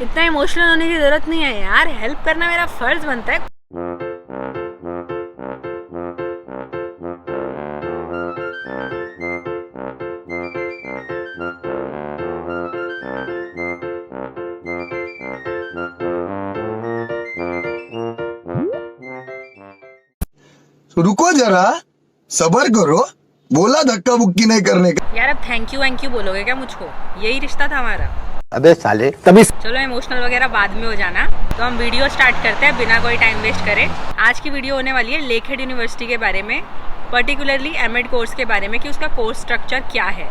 इतना इमोशनल होने की जरूरत नहीं है यार, हेल्प करना मेरा फर्ज बनता है। रुको जरा, सबर करो, बोला धक्का बुक्की नहीं करने का। यार अब थैंक यू बोलोगे क्या मुझको? यही रिश्ता था हमारा। अबे साले तभी। चलो इमोशनल वगैरह बाद में हो जाना, तो हम वीडियो स्टार्ट करते हैं बिना कोई टाइम वेस्ट करे। आज की वीडियो होने वाली है लेकहेड यूनिवर्सिटी के बारे में, पर्टिकुलरली एमएड कोर्स के बारे में कि उसका कोर्स स्ट्रक्चर क्या है।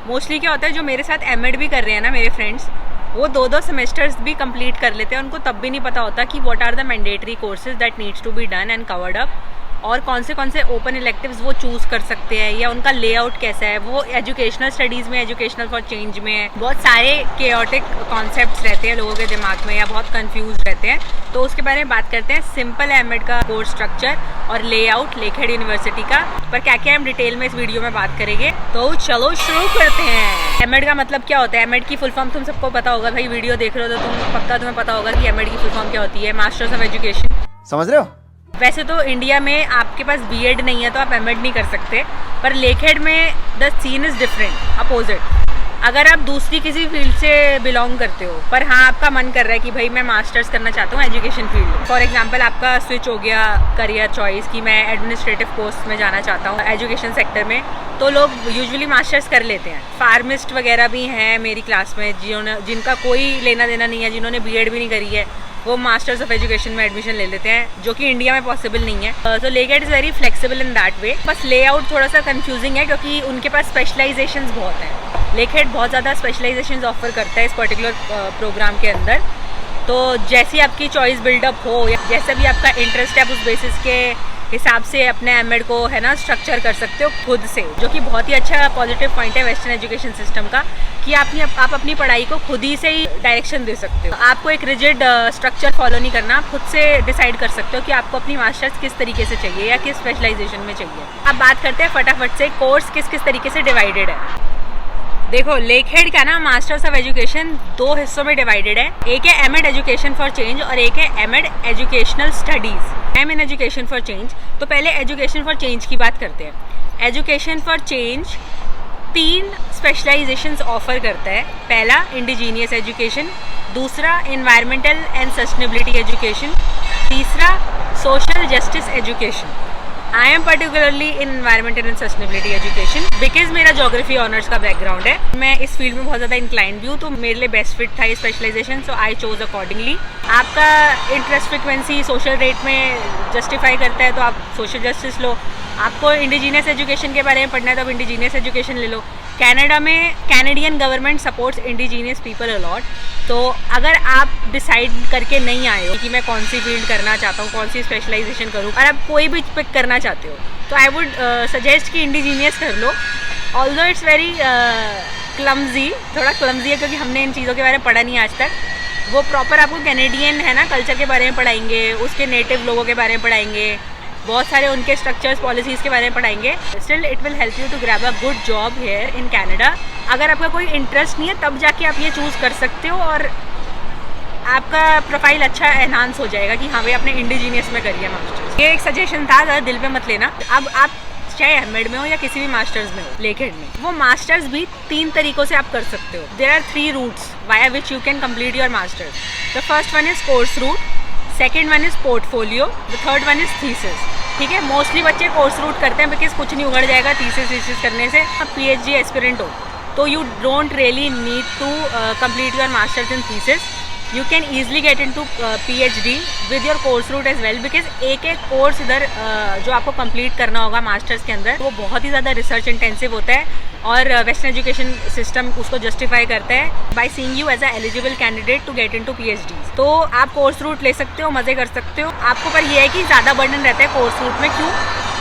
मोस्टली क्या होता है, जो मेरे साथ एमएड भी कर रहे हैं ना मेरे फ्रेंड्स, वो दो सेमेस्टर्स भी कंप्लीट कर लेते हैं, उनको तब भी नहीं पता होता कि what are the mandatory courses that needs to be done and covered up, और कौन से ओपन इलेक्टिव्स वो चूज़ कर सकते हैं, या उनका लेआउट कैसा है। वो एजुकेशनल स्टडीज़ में, एजुकेशनल फॉर चेंज में बहुत सारे केओटिक कॉन्सेप्ट्स रहते हैं लोगों के दिमाग में, या बहुत कंफ्यूज रहते हैं। तो उसके बारे में बात करते हैं, सिंपल एमएड का कोर्स स्ट्रक्चर और लेआउट लेकहेड यूनिवर्सिटी का। पर क्या क्या हम डिटेल में इस वीडियो में बात करेंगे, तो चलो शुरू करते हैं। एमएड का मतलब क्या होता है? एमएड की फुल फॉर्म तुम सबको पता होगा, भाई वीडियो देख रहे हो तो तुम्हें पता होगा कि एमएड की फुल फॉर्म क्या होती है। मास्टर्स ऑफ एजुकेशन, समझ रहे हो? वैसे तो इंडिया में आपके पास बीएड नहीं है तो आप एमएड नहीं कर सकते, पर लेकहेड में the scene is different, opposite. अगर आप दूसरी किसी फील्ड से बिलोंग करते हो, पर हाँ आपका मन कर रहा है कि भाई मैं मास्टर्स करना चाहता हूँ एजुकेशन फील्ड में, फॉर एग्जांपल आपका स्विच हो गया करियर चॉइस कि मैं एडमिनिस्ट्रेटिव कोर्स में जाना चाहता हूँ एजुकेशन सेक्टर में, तो लोग यूजुअली मास्टर्स कर लेते हैं। फार्मिस्ट वगैरह भी हैं मेरी क्लास में जिनका कोई लेना देना नहीं है, जिन्होंने बीएड भी नहीं करी है, वो मास्टर्स ऑफ एजुकेशन में एडमिशन ले लेते हैं, जो कि इंडिया में पॉसिबल नहीं है। तो Lakehead is very flexible in that way. बस लेआउट थोड़ा सा कंफ्यूजिंग है क्योंकि उनके पास स्पेशलाइजेशंस बहुत हैं। लेकहेड बहुत ज़्यादा स्पेशलाइजेशंस ऑफर करता है इस पर्टिकुलर प्रोग्राम के अंदर। तो जैसी आपकी चॉइस बिल्डअप हो, या जैसा भी आपका इंटरेस्ट है, आप उस बेसिस के हिसाब से अपने एमएड को है ना स्ट्रक्चर कर सकते हो खुद से, जो कि बहुत ही अच्छा पॉजिटिव पॉइंट है वेस्टर्न एजुकेशन सिस्टम का, कि आप अपनी पढ़ाई को खुद ही से ही डायरेक्शन दे सकते हो। आपको एक रिजिड स्ट्रक्चर फॉलो नहीं करना, आप खुद से डिसाइड कर सकते हो कि आपको अपनी मास्टर्स किस तरीके से चाहिए या किस स्पेशलाइजेशन में चाहिए। अब बात करते हैं फटाफट से कोर्स किस तरीके से डिवाइडेड है। देखो लेकहेड का ना मास्टर्स ऑफ एजुकेशन दो हिस्सों में डिवाइडेड है। एक है एमएड एजुकेशन फॉर चेंज और एक है MEd educational studies. M in education for change. तो पहले एजुकेशन फॉर चेंज की बात करते हैं। Education for change 3 specialisations offer करता है। पहला इंडिजीनियस एजुकेशन, दूसरा एनवायरमेंटल एंड सस्टेनेबिलिटी एजुकेशन, तीसरा social justice education. I am particularly in environmental and sustainability education because मेरा ज्योग्राफी ऑनर्स का बैकग्राउंड है। मैं इस फील्ड में बहुत ज़्यादा इंक्लाइंड भी हूँ, तो मेरे लिए बेस्ट फिट था ये specialisation, so I chose accordingly. आपका इंटरेस्ट फ्रिक्वेंसी सोशल रेट में जस्टिफाई करता है तो आप सोशल जस्टिस लो। आपको इंडिजीनियस एजुकेशन के बारे में पढ़ना है तो आप इंडिजीनियस एजुकेशन ले लो। कनाडा में Canadian government supports indigenous people a lot. तो अगर आप डिसाइड करके नहीं आए हो कि मैं कौन सी फील्ड करना चाहता हूँ, कौन सी स्पेशलाइजेशन करूँ, और आप कोई भी पिक करना चाहते हो, तो आई वुड सजेस्ट कि इंडिजीनियस कर लो। ऑल्दो इट्स वेरी क्लमजी, थोड़ा क्लमजी है क्योंकि हमने इन चीज़ों के बारे में पढ़ा नहीं आज तक। वो प्रॉपर आपको कैनेडियन है ना कल्चर के बारे में पढ़ाएंगे, उसके नेटिव लोगों के बारे में पढ़ाएंगे, बहुत सारे उनके स्ट्रक्चर्स पॉलिसीज़ के बारे में पढ़ाएंगे। Still it will help you to grab a good job here in Canada. अगर आपका कोई इंटरेस्ट नहीं है तब जाके आप ये चूज़ कर सकते हो, और आपका प्रोफाइल अच्छा एनहांस हो जाएगा कि हाँ भाई आपने इंडिजीनियस में करी है मास्टर्स। ये एक सजेशन था, ज़्यादा दिल पे मत लेना। अब आप चाहे एमएड में हो या किसी भी मास्टर्स में हो लेकहेड में, वो मास्टर्स भी 3 तरीक़ों से आप कर सकते हो। There are 3 routes via which you can complete your masters. The first one is course route, second one is portfolio, the third one is thesis. ठीक है, मोस्टली बच्चे कोर्स रूट करते हैं बिकॉज कुछ नहीं उगड़ जाएगा थीसिस करने से। आप पीएचडी एस्पिरेंट हो तो you don't really need to complete your masters in thesis. You can easily get in to PhD with your course route as well, because एक कोर्स इधर जो आपको कंप्लीट करना होगा मास्टर्स के अंदर, वो बहुत ही ज़्यादा रिसर्च इंटेंसिव होता है, और वेस्टर्न एजुकेशन सिस्टम उसको जस्टिफाई करता है by seeing you as a eligible candidate to get into PhD. तो आप कोर्स रूट ले सकते हो, मज़े कर सकते हो। आपको पर यह है कि ज़्यादा बर्डन रहता है कोर्स रूट में। क्यों?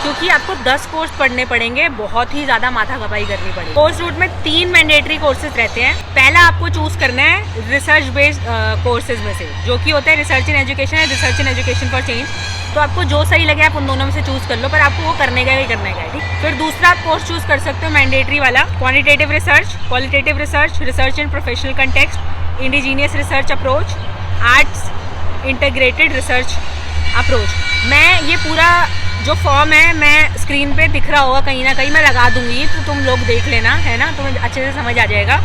क्योंकि आपको 10 कोर्स पढ़ने पड़ेंगे, बहुत ही ज़्यादा माथा खपाई करनी पड़ेगी। कोर्स रूट में 3 मैंडेटरी कोर्सेज रहते हैं। पहला आपको चूज़ करना है रिसर्च बेस्ड कोर्सेज में से, जो कि होता है रिसर्च इन एजुकेशन है research in education for change. तो आपको जो सही लगे आप उन दोनों में से चूज़ कर लो, पर आपको वो करने का ही करने का है। ठीक, फिर दूसरा आप कोर्स चूज़ कर सकते हो मैंडेटरी वाला, quantitative research, qualitative research, research in professional context, indigenous research approach, arts integrated research approach. मैं ये पूरा जो फॉर्म है मैं स्क्रीन पे दिख रहा होगा कहीं ना कहीं, मैं लगा दूंगी तो तुम लोग देख लेना, है ना, तुम्हें अच्छे से समझ आ जाएगा।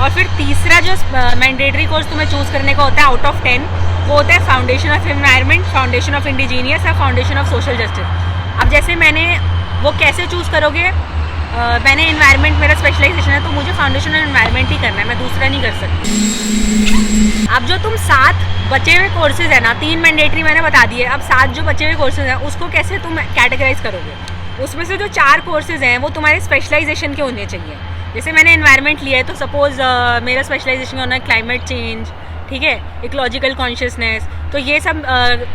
और फिर तीसरा जो मैंडेटरी कोर्स तुम्हें चूज़ करने का होता है आउट ऑफ 10, वो होता है foundation of environment, foundation of indigenous और फाउंडेशन ऑफ सोशल जस्टिस। अब जैसे मैंने वो कैसे चूज़ करोगे, मैंने एनवायरनमेंट मेरा स्पेशलाइजेशन है तो मुझे फाउंडेशन ऑफ एनवायरनमेंट ही करना है, मैं दूसरा नहीं कर सकती। अब जो तुम 7 बचे हुए कोर्सेज है ना, 3 मैंडेटरी मैंने बता दिए, अब 7 जो बचे हुए कोर्सेज हैं उसको कैसे तुम कैटेगराइज करोगे? उसमें से जो 4 कोर्सेज हैं वो तुम्हारे स्पेशलाइजेशन के होने चाहिए। जैसे मैंने एनवायरनमेंट लिया है तो सपोज मेरा स्पेशलाइजेशन होना है क्लाइमेट चेंज, ठीक है, इकोलॉजिकल कॉन्शियसनेस, तो ये सब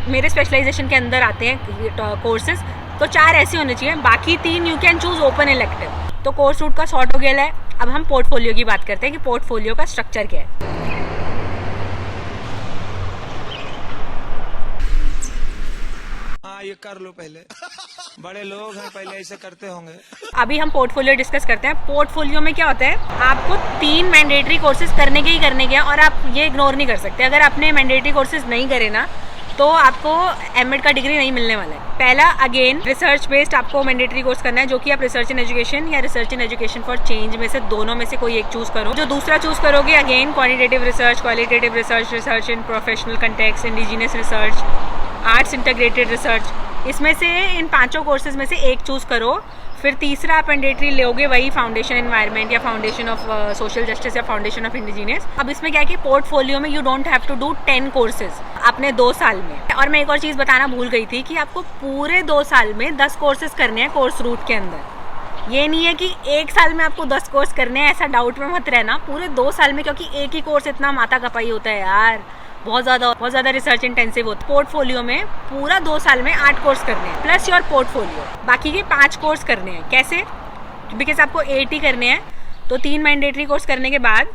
मेरे स्पेशलाइजेशन के अंदर आते हैं कोर्सेज। तो 4 ऐसे होने चाहिए, बाकी 3 you can choose open elective. तो कोर्स रूट का सॉर्ट हो गया है। अब हम पोर्टफोलियो की बात करते हैं कि पोर्टफोलियो का स्ट्रक्चर क्या है। ये कर लो पहले बड़े लोग हैं, पहले ऐसे करते होंगे। अभी हम पोर्टफोलियो डिस्कस करते हैं। पोर्टफोलियो में क्या होता है, आपको 3 मैंडेटरी कोर्सेज करने के हैं और आप ये इग्नोर नहीं कर सकते। अगर आपने मैंडेटरी कोर्सेज नहीं करे ना तो आपको एमएड का डिग्री नहीं मिलने वाला है। पहला अगेन रिसर्च बेस्ड आपको मैंडेटरी कोर्स करना है, जो कि आप रिसर्च इन एजुकेशन या research in education for change में से दोनों में से कोई एक चूज करो। जो दूसरा चूज करोगे again quantitative research, qualitative research, research in professional context, indigenous research, arts integrated research, इसमें से इन 5 कोर्सेज में से एक चूज करो। फिर तीसरा आप मैंडेटरी लोगे वही फाउंडेशन एनवायरनमेंट या फाउंडेशन ऑफ सोशल जस्टिस या फाउंडेशन ऑफ इंडिजीनियस। अब इसमें क्या है कि पोर्टफोलियो में you don't have to do 10 courses अपने 2 साल में। और मैं एक और चीज़ बताना भूल गई थी कि आपको पूरे 2 साल में 10 कोर्सेज करने हैं कोर्स रूट के अंदर। ये नहीं है कि 1 साल में आपको 10 कोर्स करने हैं, ऐसा डाउट में मत रहना। पूरे 2 साल में, क्योंकि एक ही कोर्स इतना माथा कपाई होता है यार, बहुत ज़्यादा रिसर्च इंटेंसिव होता है। पोर्टफोलियो में पूरा 2 साल में 8 कोर्स करने हैं प्लस योर पोर्टफोलियो, बाकी के 5 कोर्स करने हैं। कैसे? बिकॉज आपको 8 ही करने हैं, तो 3 मैंडेटरी कोर्स करने के बाद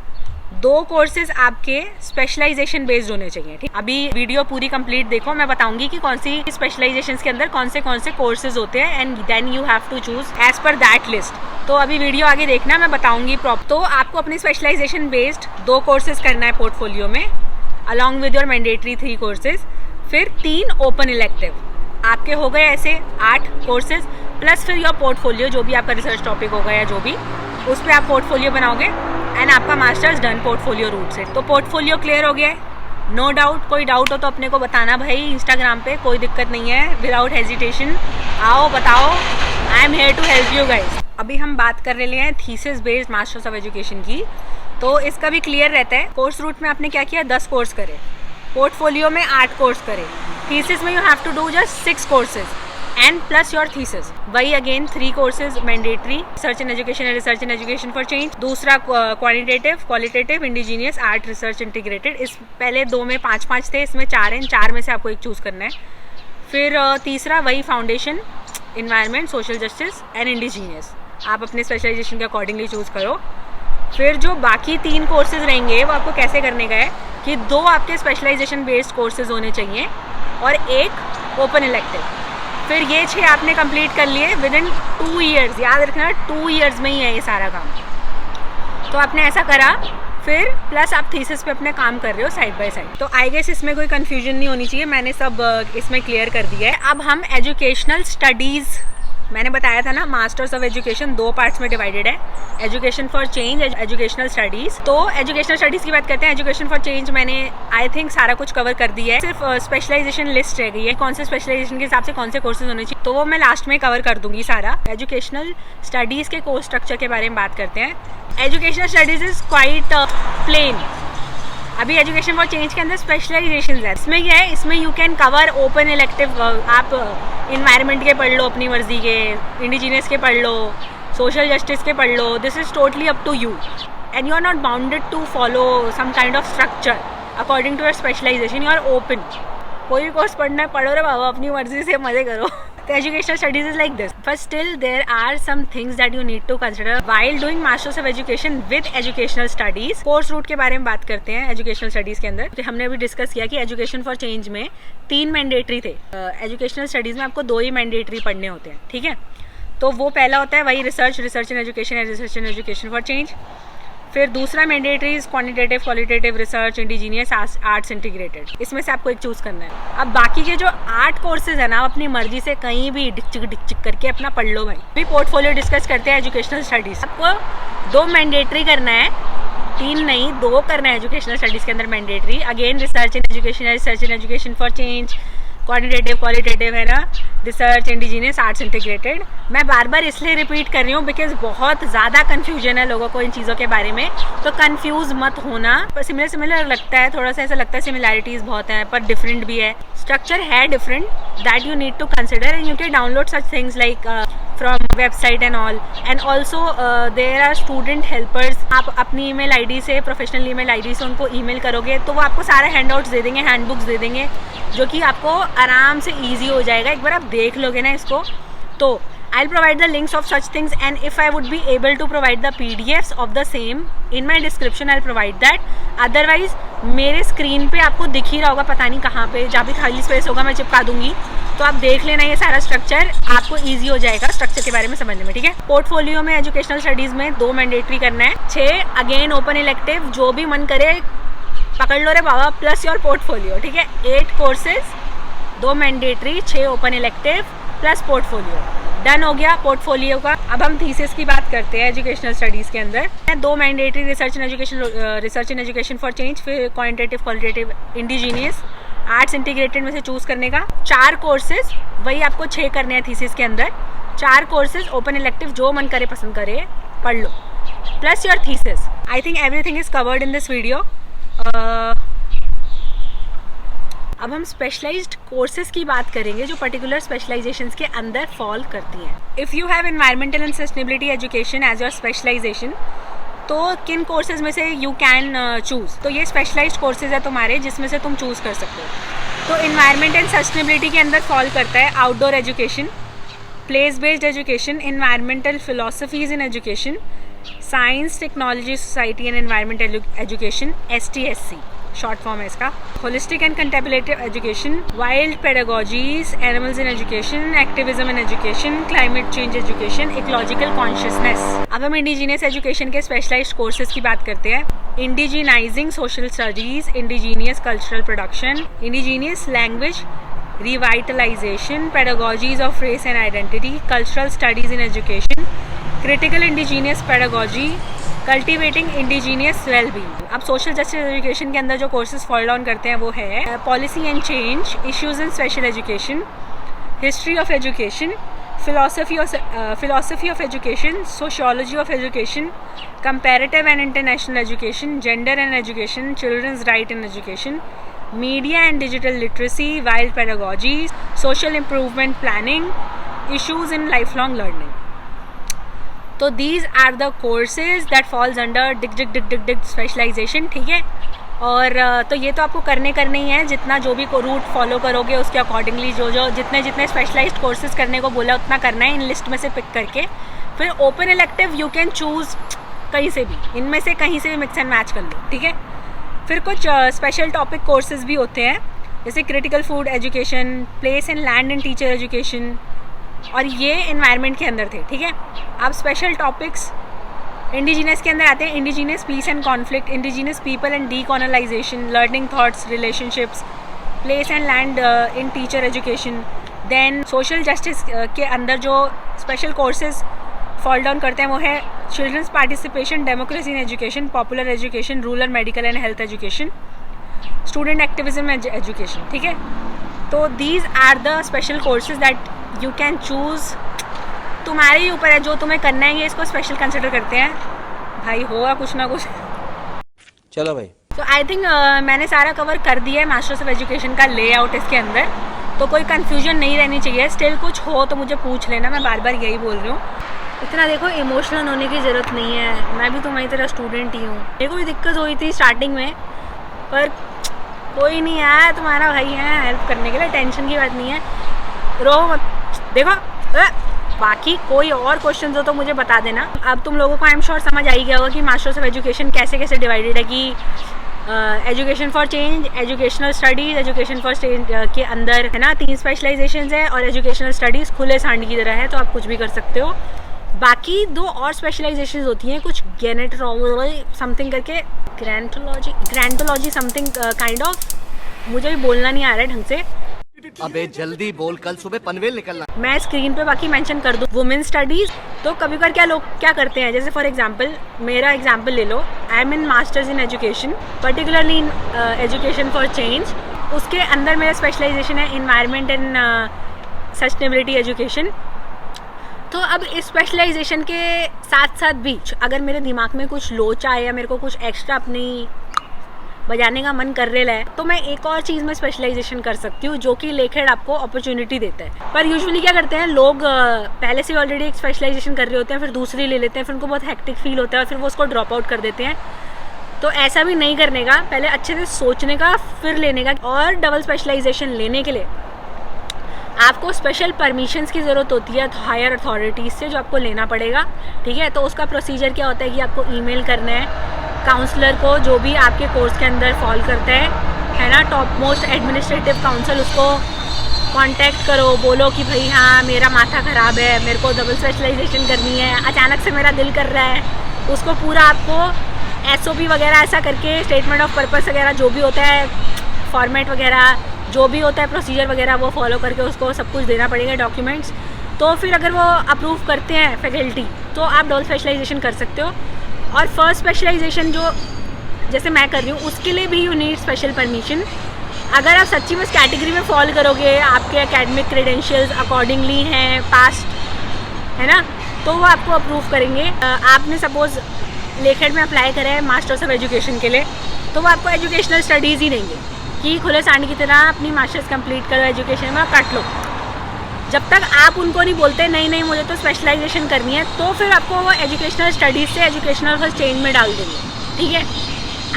2 कोर्सेज आपके स्पेशलाइजेशन बेस्ड होने चाहिए। ठीक, अभी वीडियो पूरी कंप्लीट देखो, मैं बताऊंगी कि कौन सी स्पेशलाइजेशन के अंदर कौन से कोर्सेज होते हैं and then you have to choose as per that list. तो अभी वीडियो आगे देखना, मैं बताऊंगी प्रॉपर। तो आपको अपनी स्पेशलाइजेशन बेस्ड 2 कोर्सेज करना है पोर्टफोलियो में along with your mandatory 3 courses, फिर 3 ओपन इलेक्टिव। आपके हो गए ऐसे 8 कोर्सेज प्लस फिर योर पोर्टफोलियो, जो भी आपका रिसर्च टॉपिक होगा या जो भी, उस पर आप पोर्टफोलियो बनाओगे एंड आपका मास्टर्स डन पोर्टफोलियो रूट से। तो पोर्टफोलियो क्लियर हो गया है, नो डाउट। कोई डाउट हो तो अपने को बताना भाई इंस्टाग्राम पे, कोई दिक्कत नहीं है, विदाउट हेजिटेशन आओ बताओ, I am here to help you guys. अभी हम बात कर रहे हैं thesis based masters of education की, तो इसका भी क्लियर रहता है। कोर्स रूट में आपने क्या किया, 10 कोर्स करे, पोर्टफोलियो में 8 कोर्स करे, थीसिस में you have to do just 6 courses and plus your thesis. वही again 3 courses mandatory, research in education and research in education for change, दूसरा quantitative, qualitative, indigenous, art, research integrated. इस पहले 2 में 5 थे, इसमें 4 हैं, 4 में से आपको एक चूज करना है। फिर तीसरा वही foundation, environment, social justice and indigenous, आप अपने स्पेशलाइजेशन के अकॉर्डिंगली चूज करो। फिर जो बाकी 3 कोर्सेज रहेंगे वो आपको कैसे करने का है कि 2 आपके स्पेशलाइजेशन बेस्ड कोर्सेज होने चाहिए और 1 ओपन इलेक्टिव। फिर ये 6 आपने कंप्लीट कर लिए विद इन 2 ईयर्स, याद रखना 2 ईयर्स में ही है ये सारा काम। तो आपने ऐसा करा, फिर प्लस आप थीसिस पे अपने काम कर रहे हो साइड बाय साइड। तो आई गेस इसमें कोई कंफ्यूजन नहीं होनी चाहिए, मैंने सब इसमें क्लियर कर दिया है। अब हम एजुकेशनल स्टडीज़, मैंने बताया था ना मास्टर्स ऑफ एजुकेशन 2 पार्ट्स में डिवाइडेड है, education for change, educational studies. तो एजुकेशनल स्टडीज की बात करते हैं। एजुकेशन फॉर चेंज मैंने आई थिंक सारा कुछ कवर कर दिया है, सिर्फ स्पेशलाइजेशन लिस्ट रह गई है, कौन से स्पेशलाइजेशन के हिसाब से कौन से कोर्सेज होने चाहिए, तो वो मैं लास्ट में कवर कर दूंगी सारा। एजुकेशनल स्टडीज के कोर्स स्ट्रक्चर के बारे में बात करते हैं। Educational studies is quite plain. अभी एजुकेशन फॉर चेंज के अंदर स्पेशलाइजेशन है, इसमें क्या है, इसमें you can cover open elective, आप इन्वायरमेंट के पढ़ लो अपनी मर्जी के, इंडिजीनियस के पढ़ लो, सोशल जस्टिस के पढ़ लो, this is totally up to you and you are not bounded to follow some kind of structure according to your specialization. You are open, कोई भी कोर्स पढ़ना है पढ़ो रे बाबा, अपनी मर्जी से मजे करो। तो educational studies is like this, but still there are some things that you need to consider while doing masters of education with educational studies. Course route के बारे में बात करते हैं एजुकेशनल स्टडीज के अंदर। तो हमने अभी डिस्कस किया कि एजुकेशन फॉर चेंज में 3 मैंडेटरी थे, एजुकेशनल स्टडीज में आपको 2 ही मैंडेटरी पढ़ने होते हैं, ठीक है। तो वो पहला होता है वही research in education and research in education for change. फिर दूसरा mandatory quantitative qualitative research indigenous arts integrated, इसमें से आपको एक चूज करना है। अब बाकी के जो 8 कोर्सेज है ना, आप अपनी मर्जी से कहीं भी डिक करके अपना पढ़ लो भाई। अभी पोर्टफोलियो डिस्कस करते हैं एजुकेशनल स्टडीज। आपको 2 मैंडेटरी करना है, 3 नहीं 2 करना है एजुकेशनल स्टडीज के अंदर mandatory. Again research in education for change, quantitative qualitative है ना, रिसर्च इंडिजीनियस आर्ट्स इंटीग्रेटेड। मैं बार बार इसलिए रिपीट कर रही हूँ बिकॉज बहुत ज़्यादा कन्फ्यूजन है लोगों को इन चीज़ों के बारे में, तो कंफ्यूज मत होना। सिमिलर लगता है, थोड़ा सा ऐसा लगता है सिमिलैरिटीज़ बहुत हैं पर डिफरेंट भी है, स्ट्रक्चर है different, that you need to consider and you can download such things like from website and all, and also there are student helpers। आप अपनी ईमेल आईडी से, प्रोफेशनल ईमेल आईडी से उनको ईमेल करोगे तो वो आपको सारे हैंडआउट्स दे देंगे, हैंडबुक्स दे देंगे, जो कि आपको आराम से ईजी हो जाएगा। एक बार आप देख लोगे ना इसको, तो I'll provide the links of such things, and if I would be able to provide the PDFs of the same in my description, I'll provide that। Otherwise मेरे स्क्रीन पे आपको दिख ही रहा होगा, पता नहीं कहाँ पे, जहाँ भी खाली स्पेस होगा मैं चिपका दूंगी, तो आप देख लेना ये सारा स्ट्रक्चर, आपको इजी हो जाएगा स्ट्रक्चर के बारे में समझने में, ठीक है। पोर्टफोलियो में एजुकेशनल स्टडीज में 2 मैंडेटरी करना है, 6 अगेन ओपन इलेक्टिव, जो भी मन करे पकड़ लो रे बाबा, प्लस योर पोर्टफोलियो, ठीक है। 8 courses, 2 mandatory, 6 open elective plus portfolio, done हो गया पोर्टफोलियो का। अब हम थीसिस की बात करते हैं एजुकेशनल स्टडीज़ के अंदर। 2 mandatory research in education for change, फिर quantitative qualitative indigenous arts integrated में से चूज़ करने का। 4 कोर्सेज, वही आपको 6 करने हैं थीसिस के अंदर। 4 कोर्सेज ओपन इलेक्टिव, जो मन करे पसंद करे पढ़ लो, plus your thesis. I think everything is covered in this video. अब हम स्पेशलाइज्ड कोर्सेज की बात करेंगे जो पर्टिकुलर स्पेशलाइजेशंस के अंदर फॉल करती हैं। If you have environmental and sustainability education as your specialisation, तो किन कोर्सेज में से यू कैन चूज़, तो ये स्पेशलाइज्ड कोर्सेज है तुम्हारे जिसमें से तुम चूज़ कर सकते हो। तो एनवायरमेंट एंड सस्टेनेबिलिटी के अंदर फॉल करता है outdoor education, place based education, environmental philosophies in education, science technology society and environmental education, STSC short form है इसका, holistic and contemplative education, wild pedagogies, animals in education, activism in education, climate change education, ecological consciousness. अब हम indigenous education के specialized courses की बात करते हैं। Indigenizing social studies, indigenous cultural production, indigenous language revitalization, pedagogies of race and identity, cultural studies in education, critical indigenous pedagogy, cultivating indigenous wellbeing. अब social justice education के अंदर जो courses fall down करते हैं वो है policy and change, issues in special education, history of education, philosophy of education, sociology of education, comparative and international education, gender and education, children's right in education, media and digital literacy, wild pedagogy, social improvement planning, issues in lifelong learning। तो these are the courses that falls under डिग specialisation, ठीक है। और तो ये तो आपको करने ही है, जितना जो भी रूट फॉलो करोगे उसके अकॉर्डिंगली जो जितने स्पेशलाइज्ड कोर्सेज करने को बोला उतना करना है इन लिस्ट में से पिक करके। फिर open elective you can choose कहीं से भी, इनमें से कहीं से भी मिक्स एंड मैच कर लो, ठीक है। फिर कुछ स्पेशल टॉपिक कोर्सेज भी होते हैं जैसे critical food education, place and land and teacher education, और ये एनवायरनमेंट के अंदर थे, ठीक है। अब स्पेशल टॉपिक्स इंडिजीनियस के अंदर आते हैं, indigenous peace and conflict, indigenous people and decolonisation, learning thoughts, relationships, place and land in teacher education. Then social justice के अंदर जो स्पेशल कोर्सेज फॉल डाउन करते हैं वो है children's participation, democracy in education, popular education, rural medical and health education, student activism education, ठीक है। तो these are the special courses that you can choose, तुम्हारे ही ऊपर है जो तुम्हें करना है, ये इसको स्पेशल कंसिडर करते हैं भाई, होगा कुछ ना कुछ। चलो भाई, तो आई थिंक मैंने सारा कवर कर दिया है मास्टर्स ऑफ एजुकेशन का लेआउट इसके अंदर, तो कोई कन्फ्यूजन नहीं रहनी चाहिए। स्टिल कुछ हो तो मुझे पूछ लेना, मैं बार बार यही बोल रही हूँ। इतना देखो इमोशनल होने की ज़रूरत नहीं है, मैं भी तुम्हारी तरह स्टूडेंट ही हूँ। मेरे को भी दिक्कत हुई थी स्टार्टिंग में, पर कोई नहीं है, तुम्हारा भाई है हेल्प करने के लिए, टेंशन की बात नहीं है, रो मत। देखो बाकी कोई और क्वेश्चन हो तो मुझे बता देना। अब तुम लोगों को आई एम श्योर समझ आ ही गया होगा कि मास्टर्स ऑफ एजुकेशन कैसे कैसे डिवाइडेड है, कि education for change, educational studies, education for change के अंदर है ना 3 स्पेशलाइजेशंस है, और एजुकेशनल स्टडीज़ खुले सांड की तरह है, तो आप कुछ भी कर सकते हो। बाकी 2 और स्पेशलाइजेशन होती हैं, कुछ गैनेटोलॉजी समथिंग करके, ग्रैंटोलॉजी समथिंग काइंड ऑफ, मुझे भी बोलना नहीं आ रहा है ढंग से। अबे जल्दी बोल, कल सुबह पनवेल निकलना। मैं स्क्रीन पे बाकी मेंशन कर दूँ। वुमेन स्टडीज़, तो कभी कभार क्या लोग क्या करते हैं, जैसे फॉर एग्जांपल मेरा एग्जांपल ले लो, I am in masters in education, particularly in education for change. उसके अंदर मेरा स्पेशलाइजेशन है इन्वायरमेंट एंड सस्टेनेबिलिटी एजुकेशन। तो अब इस स्पेशलाइजेशन के साथ साथ भी अगर मेरे दिमाग में कुछ लोचा है या मेरे को कुछ एक्स्ट्रा अपनी बजाने का मन कर रहा है, तो मैं एक और चीज़ में स्पेशलाइजेशन कर सकती हूँ, जो कि लेखेड आपको अपॉर्चुनिटी देता है। पर यूजुअली क्या करते हैं लोग, पहले से ऑलरेडी एक स्पेशलाइजेशन कर रहे होते हैं, फिर दूसरी ले लेते हैं, फिर उनको बहुत हेक्टिक फील होता है और फिर वो उसको ड्रॉप आउट कर देते हैं। तो ऐसा भी नहीं करने का, पहले अच्छे से सोचने का फिर लेने का। और डबल स्पेशलाइजेशन लेने के लिए आपको स्पेशल परमिशंस की ज़रूरत होती है हायर अथॉरिटीज़ से, जो आपको लेना पड़ेगा, ठीक है। तो उसका प्रोसीजर क्या होता है कि आपको ईमेल करना है काउंसलर को, जो भी आपके कोर्स के अंदर फॉल करता है ना, टॉप मोस्ट एडमिनिस्ट्रेटिव काउंसिल, उसको कांटेक्ट करो, बोलो कि भाई हाँ मेरा माथा ख़राब है, मेरे को डबल स्पेशलाइजेशन करनी है, अचानक से मेरा दिल कर रहा है। उसको पूरा आपको SOP वगैरह ऐसा करके, स्टेटमेंट ऑफ पर्पस वगैरह जो भी होता है, फॉर्मेट वगैरह जो भी होता है, प्रोसीजर वगैरह, वो फॉलो करके उसको सब कुछ देना पड़ेगा, डॉक्यूमेंट्स। तो फिर अगर वो अप्रूव करते हैं फैकल्टी, तो आप डबल स्पेशलाइजेशन कर सकते हो। और फर्स्ट स्पेशलाइजेशन जो जैसे मैं कर रही हूँ, उसके लिए भी यू नीड स्पेशल परमिशन। अगर आप सच्ची में इस कैटेगरी में फॉल करोगे, आपके एकेडमिक क्रेडेंशियल्स अकॉर्डिंगली हैं, पास्ट है ना, तो वो आपको अप्रूव करेंगे। आपने सपोज़ लेखेड में अप्लाई करा है मास्टर्स ऑफ एजुकेशन के लिए, तो वो आपको एजुकेशनल स्टडीज़ ही देंगे कि खुले सांड की तरह अपनी मास्टर्स कंप्लीट करो एजुकेशन में, कट लो। जब तक आप उनको नहीं बोलते नहीं मुझे तो स्पेशलाइजेशन करनी है, तो फिर आपको वो एजुकेशनल स्टडीज़ से एजुकेशनल फर्स्ट चेंज में डाल देंगे, ठीक है।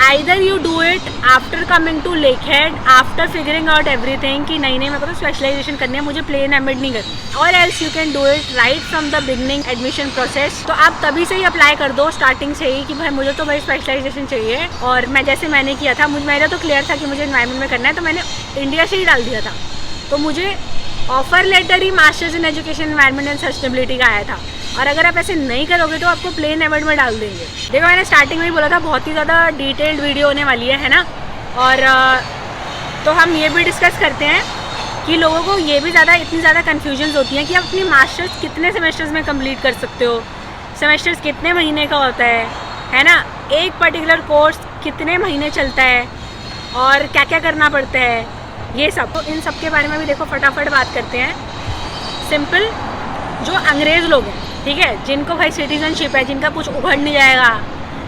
Either you do it after coming to Lakehead, after figuring out everything कि नहीं मेरे को तो स्पेशलाइजेशन करनी है, मुझे प्लेन एमएड नहीं करनी, और else you can do it right from the beginning admission process. तो आप तभी से ही अप्लाई कर दो स्टार्टिंग से ही कि भाई मुझे तो भाई स्पेशलाइजेशन चाहिए। और मैंने किया था, मेरा तो क्लियर था कि मुझे एनवायरनमेंट में करना है, तो मैंने इंडिया से ही डाल दिया था। तो मुझे ऑफर लेटर ही masters in education environment and sustainability का आया था। और अगर आप ऐसे नहीं करोगे तो आपको प्लेन एमएड में डाल देंगे। देखो मैंने स्टार्टिंग में ही बोला था बहुत ही ज़्यादा डिटेल्ड वीडियो होने वाली है ना। और तो हम ये भी डिस्कस करते हैं कि लोगों को ये भी इतनी ज़्यादा कन्फ्यूजन्स होती हैं कि आप अपनी मास्टर्स कितने सेमेस्टर्स में कंप्लीट कर सकते हो, सेमेस्टर्स कितने महीने का होता है ना, एक पर्टिकुलर कोर्स कितने महीने चलता है और क्या क्या करना पड़ता है, ये सब। तो इन सब के बारे में भी देखो फटाफट बात करते हैं। सिंपल, जो अंग्रेज़ लोग हैं, ठीक है, जिनको भाई सिटीजनशिप है, जिनका कुछ उभर नहीं जाएगा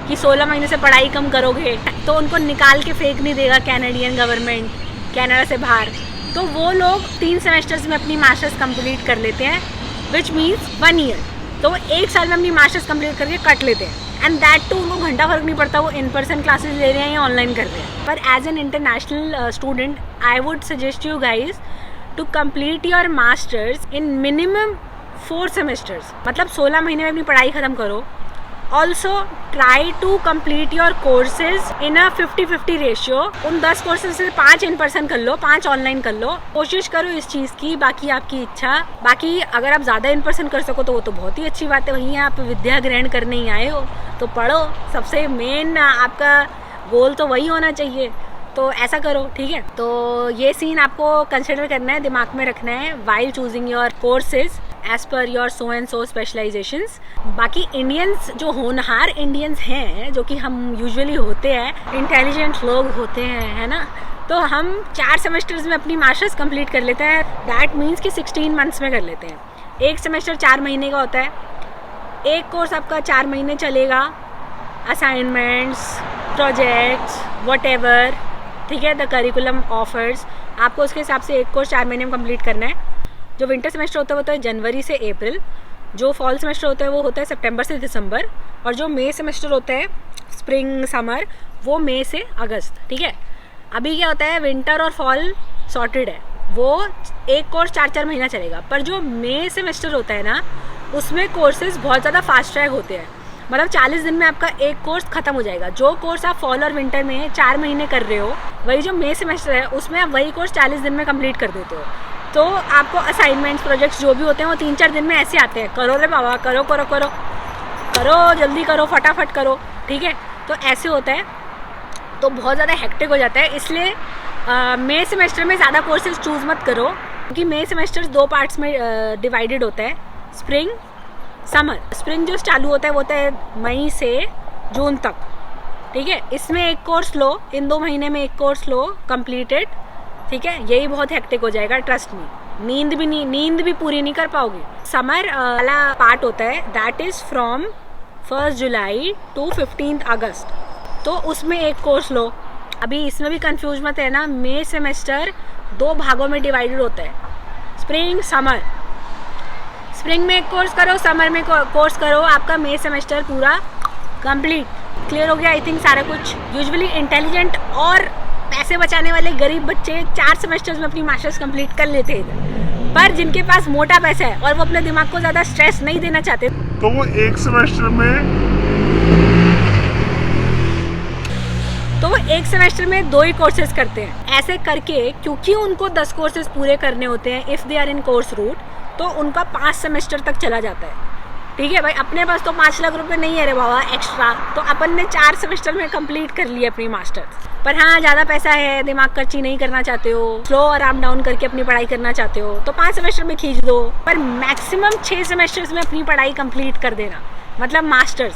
कि 16 महीने से पढ़ाई कम करोगे तो उनको निकाल के फेंक नहीं देगा कैनेडियन गवर्नमेंट कनाडा से बाहर, तो वो लोग 3 सेमेस्टर्स में अपनी मास्टर्स कंप्लीट कर लेते हैं, विच मीन्स 1 ईयर। तो वो 1 साल में अपनी मास्टर्स कंप्लीट करके कट लेते हैं। एंड दैट टू उनको घंटा फर्क नहीं पड़ता वो इन पर्सन क्लासेस ले रहे हैं या ऑनलाइन कर रहे हैं। पर as an international student I would suggest you guys to complete your masters in minimum 4 semesters, मतलब 16 महीने में अपनी पढ़ाई ख़त्म करो। Also try to complete your courses in a 50-50 ratio. उन 10 कोर्सेज से 5 इन पर्सन कर लो, 5 ऑनलाइन कर लो। कोशिश करो इस चीज़ की, बाकी आपकी इच्छा। बाकी अगर आप ज़्यादा इन पर्सन कर सको तो वो तो बहुत ही अच्छी बात है, वहीं आप विद्या ग्रहण करने ही आए हो तो पढ़ो। सबसे मेन आपका गोल तो वही होना चाहिए, तो ऐसा करो, ठीक है। तो ये सीन आपको कंसिडर करना है, दिमाग में रखना है while choosing your courses as per your so and so specialisations. बाकी इंडियंस जो होनहार इंडियंस हैं, जो कि हम यूजुअली होते हैं, इंटेलिजेंट लोग होते हैं, है ना, तो हम 4 सेमेस्टर्स में अपनी मास्टर्स कंप्लीट कर लेते हैं। दैट मीन्स कि 16 मंथ्स में कर लेते हैं। एक सेमेस्टर 4 महीने का होता है, एक कोर्स आपका 4 महीने चलेगा, असाइनमेंट्स, प्रोजेक्ट्स, व्हाटएवर, ठीक है, द करिकुलम ऑफर्स, आपको उसके हिसाब से एक कोर्स 4 महीने में कंप्लीट करना है। जो विंटर सेमेस्टर होता है वो होता है जनवरी से अप्रैल, जो फॉल सेमेस्टर होता है वो होता है सितंबर से दिसंबर, और जो मई सेमेस्टर होता है स्प्रिंग समर वो मई से अगस्त, ठीक है। अभी क्या होता है, विंटर और फॉल सॉर्टेड है, वो एक कोर्स 4-4 महीना चलेगा। पर जो मई सेमेस्टर होता है ना, उसमें कोर्सेज बहुत ज़्यादा फास्ट ट्रैक होते हैं, मतलब 40 दिन में आपका एक कोर्स खत्म हो जाएगा। जो कोर्स आप फॉल और विंटर में 4 महीने कर रहे हो, वही जो मई सेमेस्टर है उसमें आप वही कोर्स 40 दिन में कंप्लीट कर देते हो। तो आपको असाइनमेंट्स प्रोजेक्ट्स जो भी होते हैं वो 3-4 दिन में ऐसे आते हैं, करो रे बाबा, करो करो करो करो, जल्दी करो, फटाफट करो, ठीक है। तो ऐसे होता है, तो बहुत ज़्यादा हेक्टिक हो जाता है। इसलिए मई सेमेस्टर में ज़्यादा कोर्सेज चूज़ मत करो, क्योंकि मई सेमेस्टर 2 पार्ट्स में डिवाइडेड होता है, स्प्रिंग समर। स्प्रिंग जो चालू होता है वो होता है मई से जून तक, ठीक है। इसमें एक कोर्स लो, इन 2 महीने में एक कोर्स लो कंप्लीटेड, ठीक है। यही बहुत हेक्टिक हो जाएगा, ट्रस्ट मी। नींद भी पूरी नहीं कर पाओगे। समर वाला पार्ट होता है, that is from 1 July to 15 August, तो उसमें एक कोर्स लो। अभी इसमें भी कंफ्यूज मत है ना, मई सेमेस्टर 2 भागों में डिवाइडेड होता है, स्प्रिंग समर। स्प्रिंग में एक कोर्स करो, समर में कोर्स करो, आपका मई सेमेस्टर पूरा कंप्लीट। क्लियर हो गया आई थिंक सारा कुछ। यूजुअली इंटेलिजेंट और पैसे बचाने वाले गरीब बच्चे 4 सेमेस्टर्स में अपनी मास्टर्स कंप्लीट कर लेते हैं, पर जिनके पास मोटा पैसा है और वो अपने दिमाग को ज़्यादा स्ट्रेस नहीं देना चाहते, तो वो एक सेमेस्टर में 2 ही कोर्सेज करते हैं। ऐसे करके क्योंकि उनको 10 कोर्सेज पूरे करने होते हैं if they are in course route, तो उनका 5 सेमेस्टर तक चला जाता है, ठीक है भाई। अपने पास तो 5 लाख रुपए नहीं है रे बाबा एक्स्ट्रा, तो अपन ने 4 सेमेस्टर में कंप्लीट कर लिया अपनी मास्टर्स। पर हाँ, ज़्यादा पैसा है, दिमाग खर्ची नहीं करना चाहते हो, स्लो आराम डाउन करके अपनी पढ़ाई करना चाहते हो, तो 5 सेमेस्टर में खींच दो, पर मैक्सिमम 6 सेमेस्टर्स में अपनी पढ़ाई कंप्लीट कर देना, मतलब मास्टर्स।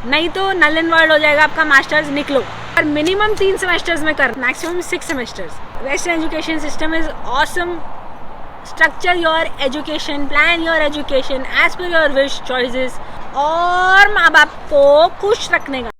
नहीं तो नल एंड वर्ल्ड हो जाएगा आपका मास्टर्स, निकलो। और मिनिमम 3 सेमेस्टर्स में कर, maximum 6 semesters. Western education system is awesome. Structure your education, plan your education as per your wish choices, और माँ बाप को खुश रखने का